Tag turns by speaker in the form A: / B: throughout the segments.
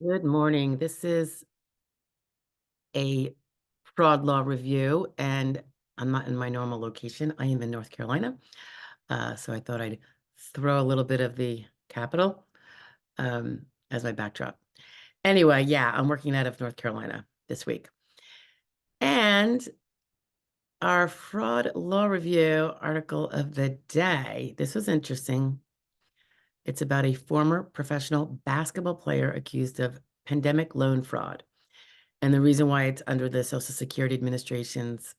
A: Good morning. This is a fraud law review, and I'm not in my normal location. I am in North Carolina. So I thought I'd throw a little bit of the Capitol as my backdrop. Anyway, yeah, I'm working out of North Carolina this week. And our fraud law review article of the day, this was interesting. It's about a former professional basketball player accused of pandemic loan fraud. And the reason why it's under the Social Security Administration's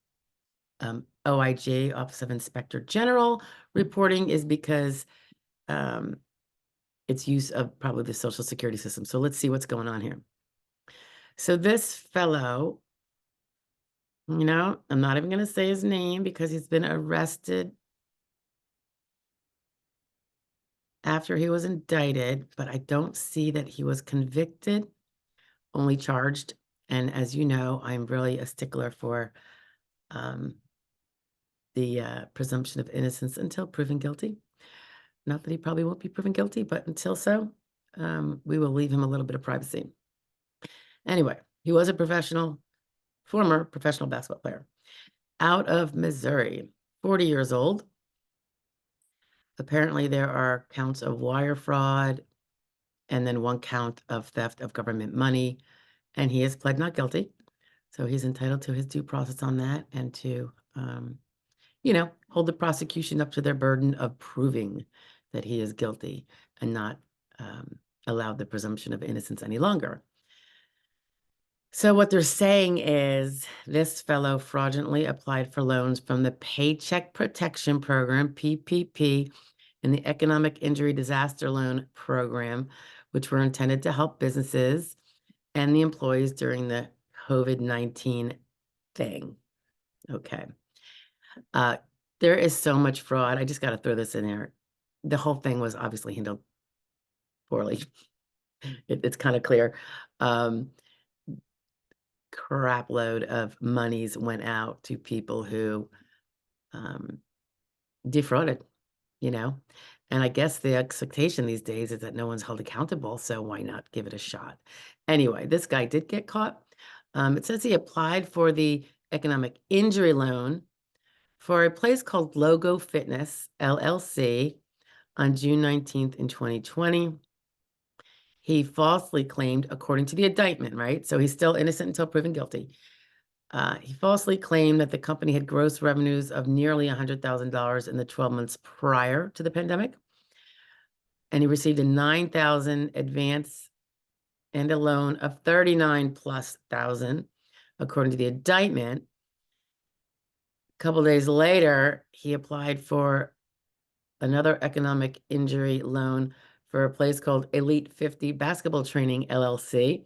A: OIG, Office of Inspector General reporting is because it's use of probably the Social Security system. So let's see what's going on here. So this fellow, I'm not even going to say his name because he's been arrested after he was indicted, but I don't see that he was convicted, only charged. And as you know, I'm really a stickler for the presumption of innocence until proven guilty. Not that he probably won't be proven guilty, but until so, we will leave him a little bit of privacy. Anyway, he was a former professional basketball player out of Missouri, 40 years old. Apparently, there are counts of wire fraud and then one count of theft of government money, and he has pled not guilty. So he's entitled to his due process on that and to, hold the prosecution up to their burden of proving that he is guilty and not allow the presumption of innocence any longer. So what they're saying is this fellow fraudulently applied for loans from the Paycheck Protection Program, PPP, and the Economic Injury Disaster Loan Program, which were intended to help businesses and the employees during the COVID-19 thing. Okay. There is so much fraud. I just got to throw this in there. The whole thing was obviously handled poorly. It's kind of clear. Crap load of monies went out to people who defrauded, and I guess the expectation these days is that no one's held accountable, so why not give it a shot? Anyway, this guy did get caught. It says he applied for the economic injury loan for a place called Logo Fitness, LLC, on June 19th in 2020. He falsely claimed, according to the indictment, right? So he's still innocent until proven guilty. He falsely claimed that the company had gross revenues of nearly $100,000 in the 12 months prior to the pandemic. And he received a $9,000 advance and a loan of $39,000+, according to the indictment. A couple days later, he applied for another economic injury loan for a place called Elite 50 Basketball Training, LLC.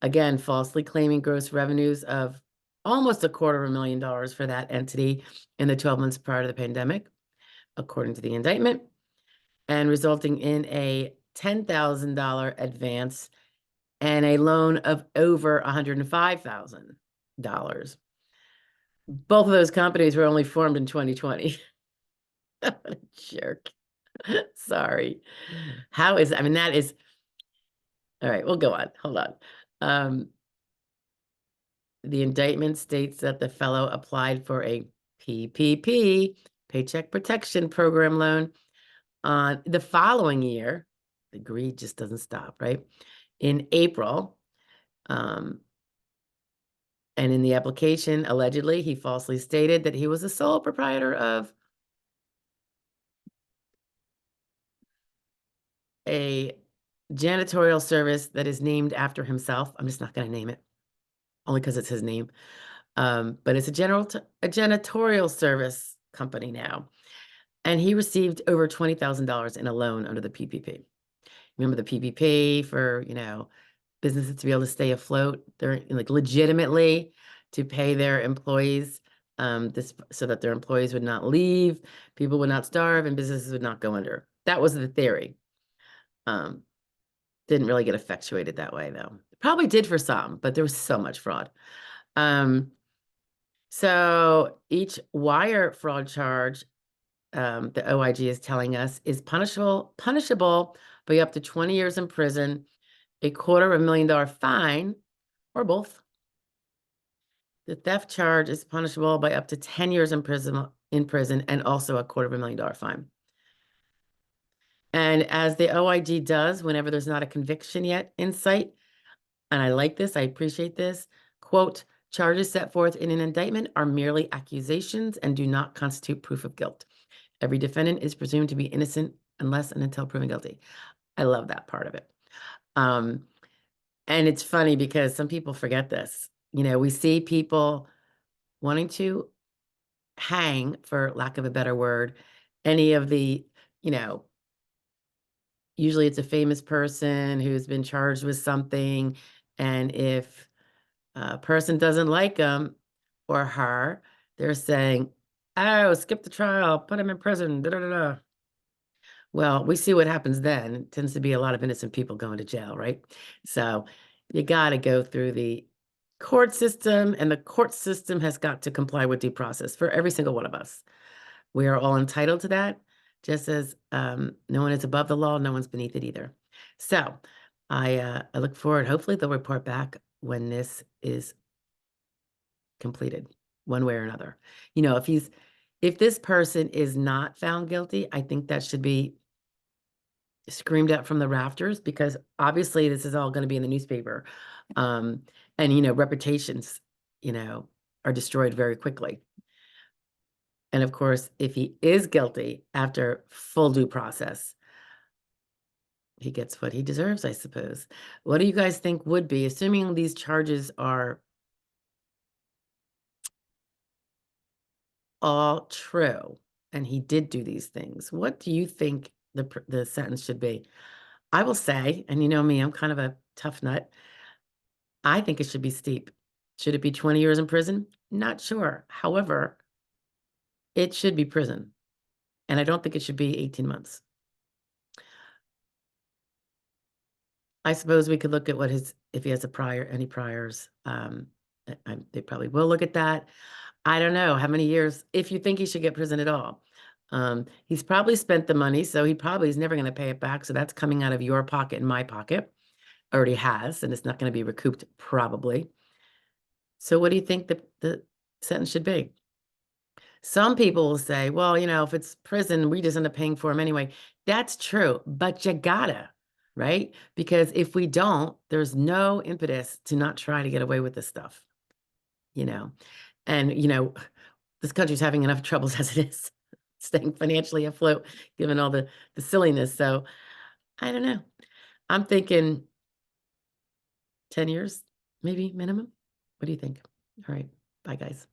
A: Again, falsely claiming gross revenues of almost $250,000 for that entity in the 12 months prior to the pandemic, according to the indictment, and resulting in a $10,000 advance and a loan of over $105,000. Both of those companies were only formed in 2020. What a jerk. Sorry. That is, all right, we'll go on. Hold on. The indictment states that the fellow applied for a PPP, Paycheck Protection Program loan, on the following year. The greed just doesn't stop, right? In April. And in the application, allegedly, he falsely stated that he was the sole proprietor of a janitorial service that is named after himself. I'm just not going to name it, only because it's his name. But it's a janitorial service company now. And he received over $20,000 in a loan under the PPP. Remember the PPP for, businesses to be able to stay afloat. They're like legitimately to pay their employees so that their employees would not leave, people would not starve, and businesses would not go under. That was the theory. Didn't really get effectuated that way, though. Probably did for some, but there was so much fraud. So each wire fraud charge, the OIG is telling us, is punishable by up to 20 years in prison $250,000 fine, or both. The theft charge is punishable by up to 10 years in prison and also a $250,000 fine. And as the OIG does whenever there's not a conviction yet in sight, and I like this, I appreciate this, quote, charges set forth in an indictment are merely accusations and do not constitute proof of guilt. Every defendant is presumed to be innocent unless and until proven guilty. I love that part of it. And it's funny because some people forget this. We see people wanting to hang, for lack of a better word, any of the, you know, usually it's a famous person who's been charged with something. And if a person doesn't like him or her, they're saying, oh, skip the trial, put him in prison, da da da da. Well, we see what happens then. It tends to be a lot of innocent people going to jail, right? So you got to go through the court system, and the court system has got to comply with due process for every single one of us. We are all entitled to that, just as no one is above the law, no one's beneath it either. So I look forward. Hopefully they'll report back when this is completed, one way or another. If this person is not found guilty, I think that should be screamed at from the rafters, because obviously this is all going to be in the newspaper. And reputations, are destroyed very quickly. And of course, if he is guilty after full due process, he gets what he deserves, I suppose. What do you guys think would be, assuming these charges are all true and he did do these things, what do you think the sentence should be? I will say, and you know me, I'm kind of a tough nut. I think it should be steep. Should it be 20 years in prison? Not sure. However, it should be prison. And I don't think it should be 18 months. I suppose we could look at if he has any priors. They probably will look at that. I don't know how many years, if you think he should get prison at all. He's probably spent the money, so he probably is never going to pay it back. So that's coming out of your pocket and my pocket. Already has, and it's not going to be recouped probably. So what do you think the sentence should be? Some people will say, well, if it's prison, we just end up paying for him anyway. That's true, but you gotta, right? Because if we don't, there's no impetus to not try to get away with this stuff, you know? And, this country's having enough troubles as it is, staying financially afloat, given all the silliness. So I don't know. I'm thinking 10 years, maybe minimum. What do you think? All right. Bye, guys.